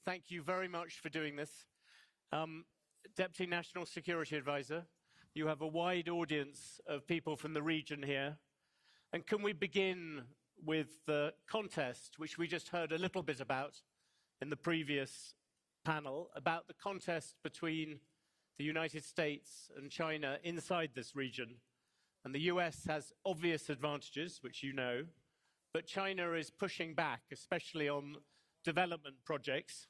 Thank you very much for doing this. Deputy National Security Advisor, you have a wide audience of people from the region here. And can we begin with the contest, which we just heard a little bit about in the previous panel, about the contest between the United States and China inside this region. And the US has obvious advantages, which you know, but China is pushing back, especially on development projects.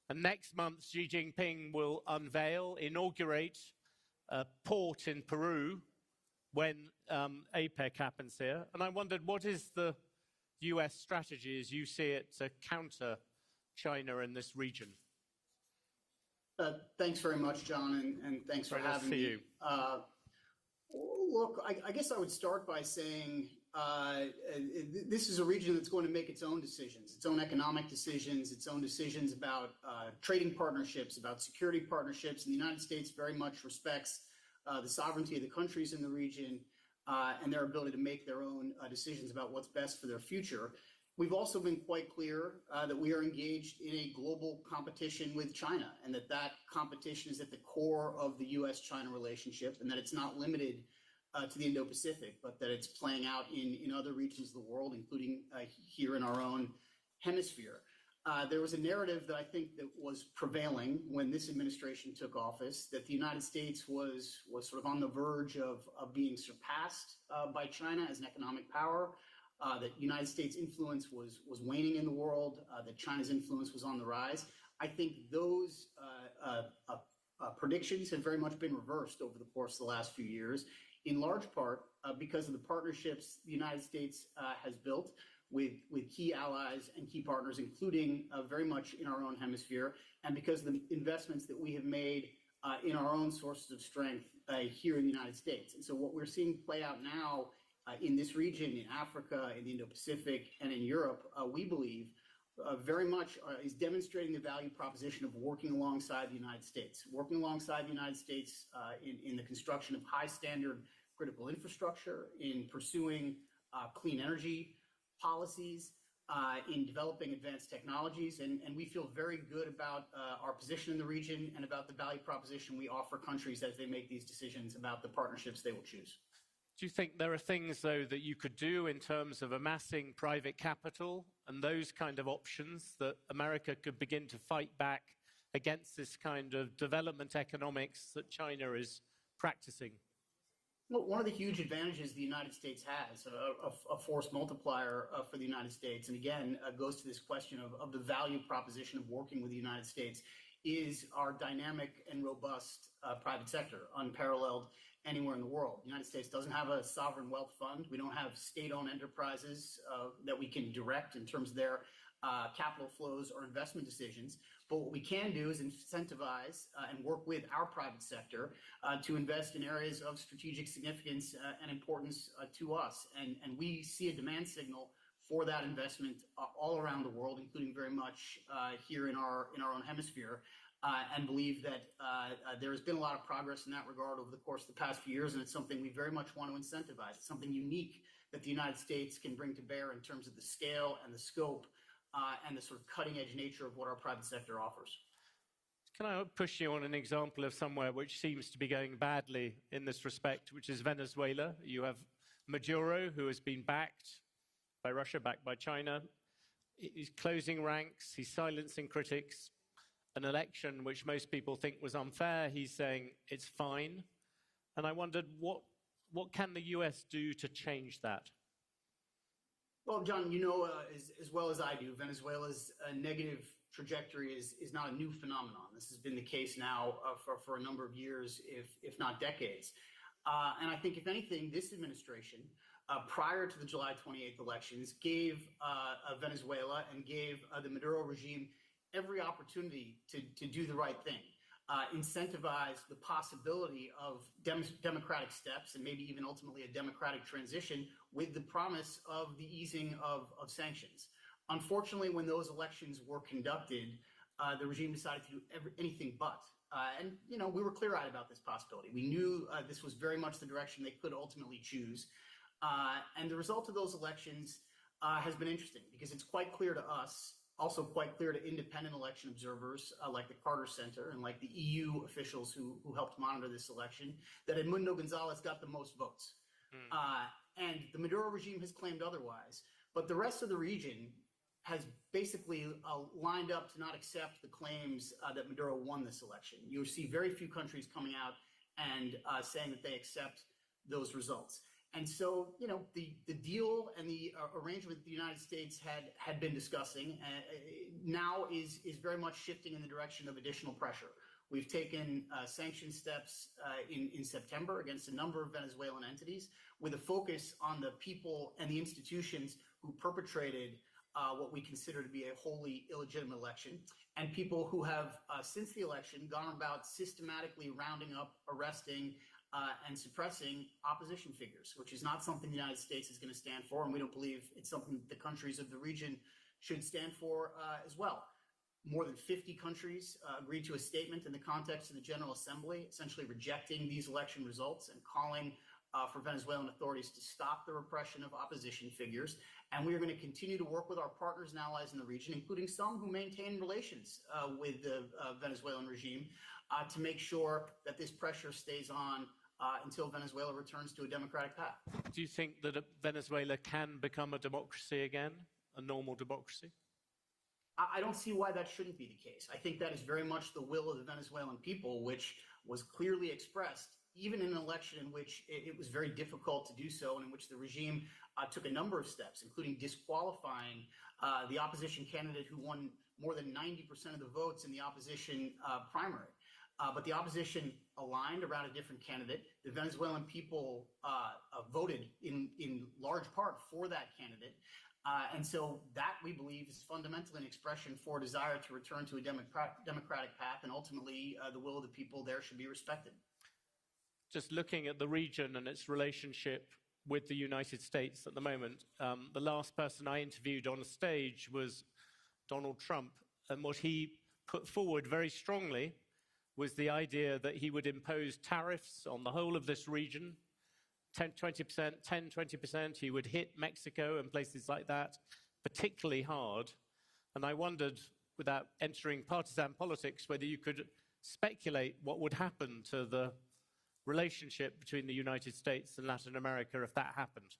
And next month, Xi Jinping will inaugurate a port in Peru when APEC happens here. And I wondered, what is the US strategy as you see it to counter China in this region? Thanks very much, John, and thanks for having me. You. Look, I guess I would start by saying this is a region that's going to make its own decisions, its own economic decisions, its own decisions about trading partnerships, about security partnerships. And the United States very much respects the sovereignty of the countries in the region and their ability to make their own decisions about what's best for their future. We've also been quite clear that we are engaged in a global competition with China, and that competition is at the core of the U.S.-China relationship, and that it's not limited to the Indo-Pacific, but that it's playing out in other regions of the world, including here in our own hemisphere. There was a narrative that I think that was prevailing when this administration took office, that the United States was sort of on the verge of being surpassed by China as an economic power, that United States influence was waning in the world, that China's influence was on the rise. I think those predictions have very much been reversed over the course of the last few years, in large part because of the partnerships the United States has built with key allies and key partners, including very much in our own hemisphere, and because of the investments that we have made in our own sources of strength here in the United States. And so what we're seeing play out now in this region, in Africa, in the Indo-Pacific, and in Europe, we believe very much is demonstrating the value proposition of working alongside the United States, in the construction of high standard critical infrastructure, in pursuing clean energy policies, in developing advanced technologies. And we feel very good about our position in the region and about the value proposition we offer countries as they make these decisions about the partnerships they will choose. Do you think there are things, though, that you could do in terms of amassing private capital and those kind of options that America could begin to fight back against this kind of development economics that China is practicing? Well, one of the huge advantages the United States has, a force multiplier for the United States, and again, goes to this question of the value proposition of working with the United States, is our dynamic and robust private sector, unparalleled anywhere in the world. The United States doesn't have a sovereign wealth fund. We don't have state-owned enterprises that we can direct in terms of their capital flows or investment decisions. But what we can do is incentivize and work with our private sector to invest in areas of strategic significance and importance to us. And we see a demand signal for that investment all around the world, including very much here in our own hemisphere. And believe that there has been a lot of progress in that regard over the course of the past few years, and it's something we very much want to incentivize. It's something unique that the United States can bring to bear in terms of the scale and the scope and the sort of cutting-edge nature of what our private sector offers. Can I push you on an example of somewhere which seems to be going badly in this respect, which is Venezuela? You have Maduro, who has been backed by Russia, backed by China. He's closing ranks, he's silencing critics. An election which most people think was unfair, he's saying it's fine. And I wondered, what can the US do to change that? Well, John, you know as well as I do, Venezuela's negative trajectory is not a new phenomenon. This has been the case now for a number of years, if not decades. And I think, if anything, this administration, prior to the July 28th elections, gave Venezuela and gave the Maduro regime every opportunity to do the right thing, incentivize the possibility of democratic steps and maybe even ultimately a democratic transition with the promise of the easing of sanctions. Unfortunately, when those elections were conducted, the regime decided to do anything but. And, you know, we were clear-eyed about this possibility. We knew this was very much the direction they could ultimately choose. And the result of those elections has been interesting, because it's quite clear to us also quite clear to independent election observers like the Carter Center and like the EU officials who helped monitor this election that Edmundo Gonzalez got the most votes. And the Maduro regime has claimed otherwise. But the rest of the region has basically lined up to not accept the claims that Maduro won this election. You see very few countries coming out and saying that they accept those results. And so, you know, the deal and the arrangement that the United States had been discussing now is very much shifting in the direction of additional pressure. We've taken sanction steps in September against a number of Venezuelan entities with a focus on the people and the institutions who perpetrated what we consider to be a wholly illegitimate election, and people who have, since the election, gone about systematically rounding up, arresting, and suppressing opposition figures, which is not something the United States is going to stand for, and we don't believe it's something the countries of the region should stand for as well. More than 50 countries agreed to a statement in the context of the General Assembly, essentially rejecting these election results and calling for Venezuelan authorities to stop the repression of opposition figures. And we are going to continue to work with our partners and allies in the region, including some who maintain relations with the Venezuelan regime, to make sure that this pressure stays on until Venezuela returns to a democratic path. Do you think that Venezuela can become a democracy again, a normal democracy? I don't see why that shouldn't be the case. I think that is very much the will of the Venezuelan people, which was clearly expressed even in an election in which it was very difficult to do so, and in which the regime took a number of steps, including disqualifying the opposition candidate who won more than 90% of the votes in the opposition primary. But the opposition aligned around a different candidate. The Venezuelan people voted in large part for that candidate. And so that, we believe, is fundamentally an expression for a desire to return to a democratic path, and ultimately the will of the people there should be respected. Just looking at the region and its relationship with the United States at the moment, the last person I interviewed on a stage was Donald Trump, and what he put forward very strongly was the idea that he would impose tariffs on the whole of this region, 20%, 20%. He would hit Mexico and places like that particularly hard. And I wondered, without entering partisan politics, whether you could speculate what would happen to the relationship between the United States and Latin America if that happened.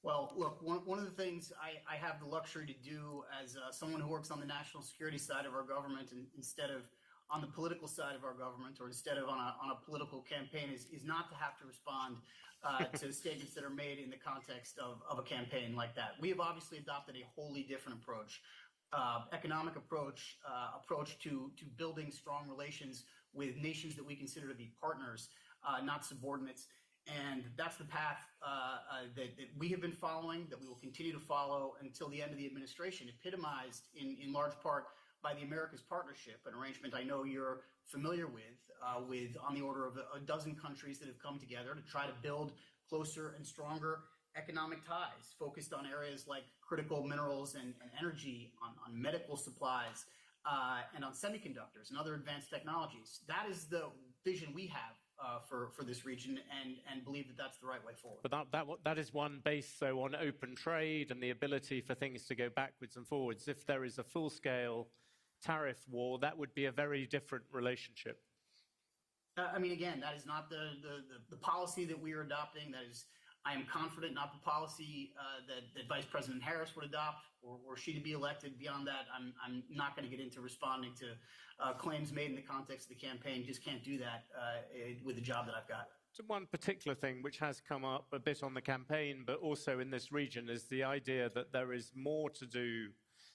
Well, look, one of the things I have the luxury to do as someone who works on the national security side of our government, and instead of on the political side of our government, or instead of on a political campaign, is not to have to respond to statements that are made in the context of a campaign like that. We have obviously adopted a wholly different approach, economic approach to building strong relations with nations that we consider to be partners, not subordinates. And that's the path that we have been following, that we will continue to follow until the end of the administration, epitomized in large part by the Americas Partnership, an arrangement I know you're familiar with on the order of a dozen countries that have come together to try to build closer and stronger economic ties, focused on areas like critical minerals and energy, on medical supplies, and on semiconductors and other advanced technologies. That is the vision we have for this region, and believe that that's the right way forward. But that is one based, so, on open trade and the ability for things to go backwards and forwards. If there is a full-scale tariff war, that would be a very different relationship. I mean, again, that is not the policy that we are adopting. That is, I am confident, not the policy that Vice President Harris would adopt, or she to be elected. Beyond that, I'm not going to get into responding to claims made in the context of the campaign. Just can't do that with the job that I've got. So one particular thing which has come up a bit on the campaign, but also in this region, is the idea that there is more to do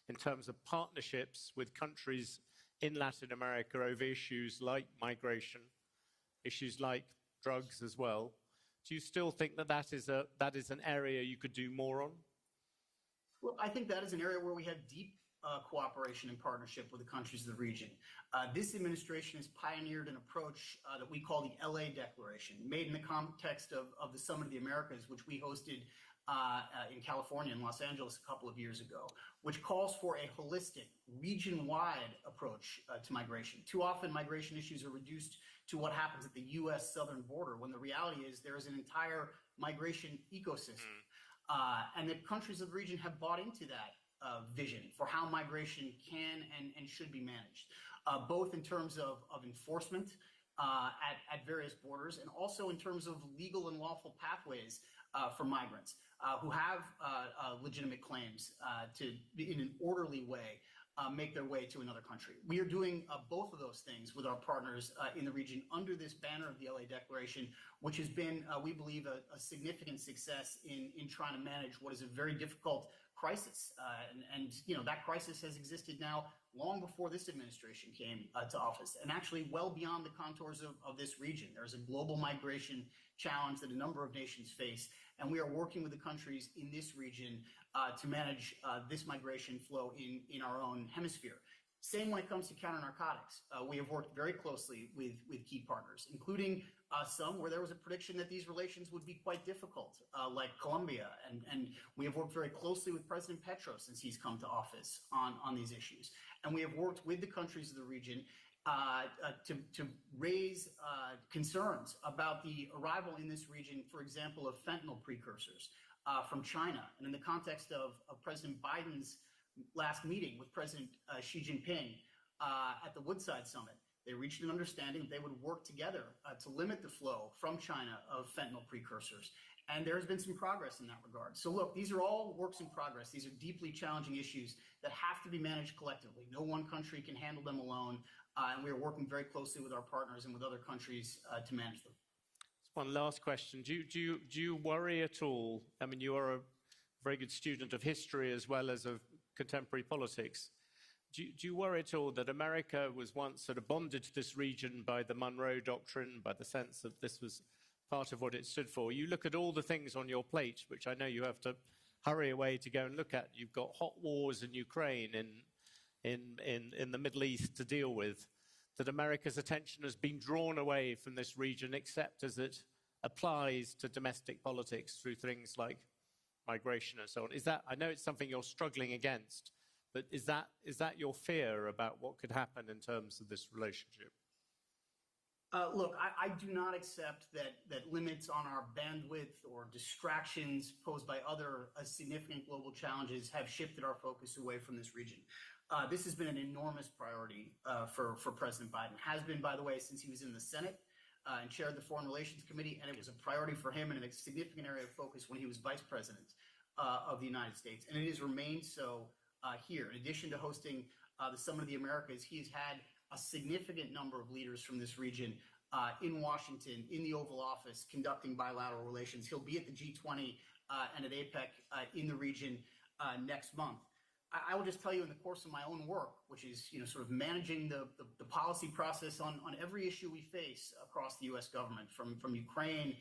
in terms of partnerships with countries in Latin America over issues like migration, issues like drugs as well. Do you still think that is an area you could do more on? Well, I think that is an area where we have deep cooperation and partnership with the countries of the region. This administration has pioneered an approach that we call the LA Declaration, made in the context of the Summit of the Americas, which we hosted in California, in Los Angeles, a couple of years ago, which calls for a holistic, region-wide approach to migration. Too often, migration issues are reduced to what happens at the U.S. southern border, when the reality is there is an entire migration ecosystem. And the countries of the region have bought into that vision for how migration can and should be managed, both in terms of enforcement at various borders and also in terms of legal and lawful pathways for migrants who have legitimate claims to, in an orderly way, make their way to another country. We are doing both of those things with our partners in the region under this banner of the LA Declaration, which has been, we believe, a significant success in trying to manage what is a very difficult crisis. And you know, that crisis has existed now long before this administration came to office, and actually well beyond the contours of this region. There's a global migration challenge that a number of nations face, and we are working with the countries in this region to manage this migration flow in our own hemisphere. Same when it comes to counter-narcotics. We have worked very closely with key partners, including some where there was a prediction that these relations would be quite difficult, like Colombia. And we have worked very closely with President Petro since he's come to office on these issues. And we have worked with the countries of the region to raise concerns about the arrival in this region, for example, of fentanyl precursors from China. And in the context of President Biden's last meeting with President Xi Jinping at the Woodside Summit, they reached an understanding that they would work together to limit the flow from China of fentanyl precursors. And there has been some progress in that regard. So look, these are all works in progress. These are deeply challenging issues that have to be managed collectively. No one country can handle them alone. And we are working very closely with our partners and with other countries to manage them. One last question. Do you worry at all? I mean, you are a very good student of history as well as of contemporary politics. Do you worry at all that America was once sort of bonded to this region by the Monroe Doctrine, by the sense that this was part of what it stood for? You look at all the things on your plate, which I know you have to hurry away to go and look at. You've got hot wars in Ukraine, in the Middle East to deal with, that America's attention has been drawn away from this region, except as it applies to domestic politics through things like migration and so on. Is that, I know it's something you're struggling against, but is that your fear about what could happen in terms of this relationship? Look, I do not accept that limits on our bandwidth or distractions posed by other significant global challenges have shifted our focus away from this region. This has been an enormous priority for President Biden. Has been, by the way, since he was in the Senate and chaired the Foreign Relations Committee, and it was a priority for him and a significant area of focus when he was vice president of the United States. And it has remained so here. In addition to hosting the Summit of the Americas, he has had a significant number of leaders from this region in Washington, in the Oval Office, conducting bilateral relations. He'll be at the G20 and at APEC in the region next month. I will just tell you, in the course of my own work, which is sort of managing the policy process on every issue we face across the U.S. government, from Ukraine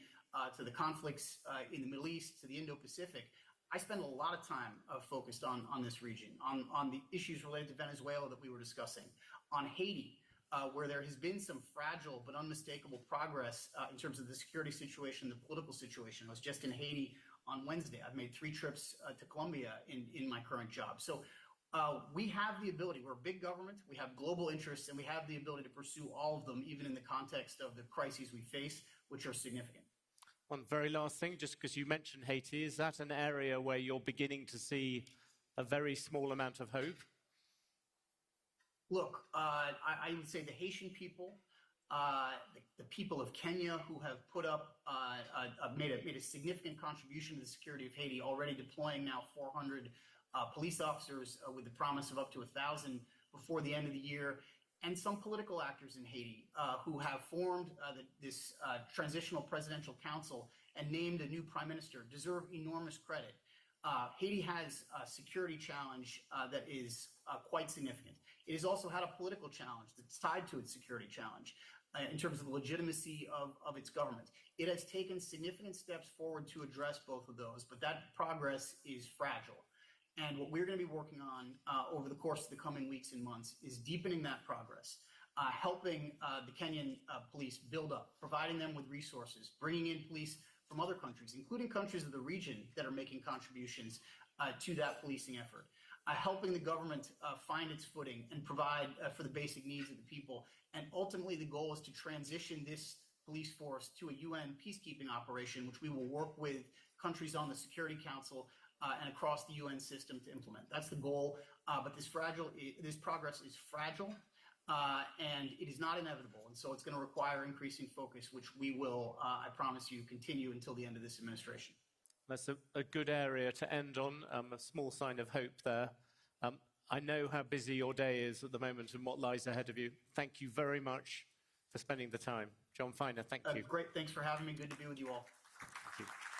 to the conflicts in the Middle East to the Indo-Pacific, I spend a lot of time focused on this region, on the issues related to Venezuela that we were discussing, on Haiti, where there has been some fragile but unmistakable progress in terms of the security situation, the political situation. I was just in Haiti on Wednesday. I've made 3 trips to Colombia in my current job. So we have the ability. We're a big government. We have global interests, and we have the ability to pursue all of them, even in the context of the crises we face, which are significant. One very last thing, just because you mentioned Haiti, is that an area where you're beginning to see a very small amount of hope? Look, I would say the Haitian people, the people of Kenya, who have put up, made a significant contribution to the security of Haiti, already deploying now 400 police officers with the promise of up to 1,000 before the end of the year, and some political actors in Haiti who have formed this transitional presidential council and named a new prime minister, deserve enormous credit. Haiti has a security challenge that is quite significant. It has also had a political challenge that's tied to its security challenge in terms of the legitimacy of its government. It has taken significant steps forward to address both of those, but that progress is fragile. And what we're going to be working on over the course of the coming weeks and months is deepening that progress, helping the Kenyan police build up, providing them with resources, bringing in police from other countries, including countries of the region that are making contributions to that policing effort, helping the government find its footing and provide for the basic needs of the people. And ultimately, the goal is to transition this police force to a UN peacekeeping operation, which we will work with countries on the Security Council and across the UN system to implement. That's the goal. But this progress is fragile, and it is not inevitable. And so it's going to require increasing focus, which we will, I promise you, continue until the end of this administration. That's a good area to end on, a small sign of hope there. I know how busy your day is at the moment and what lies ahead of you. Thank you very much for spending the time. John Feiner, thank you. Great. Thanks for having me. Good to be with you all. Thank you.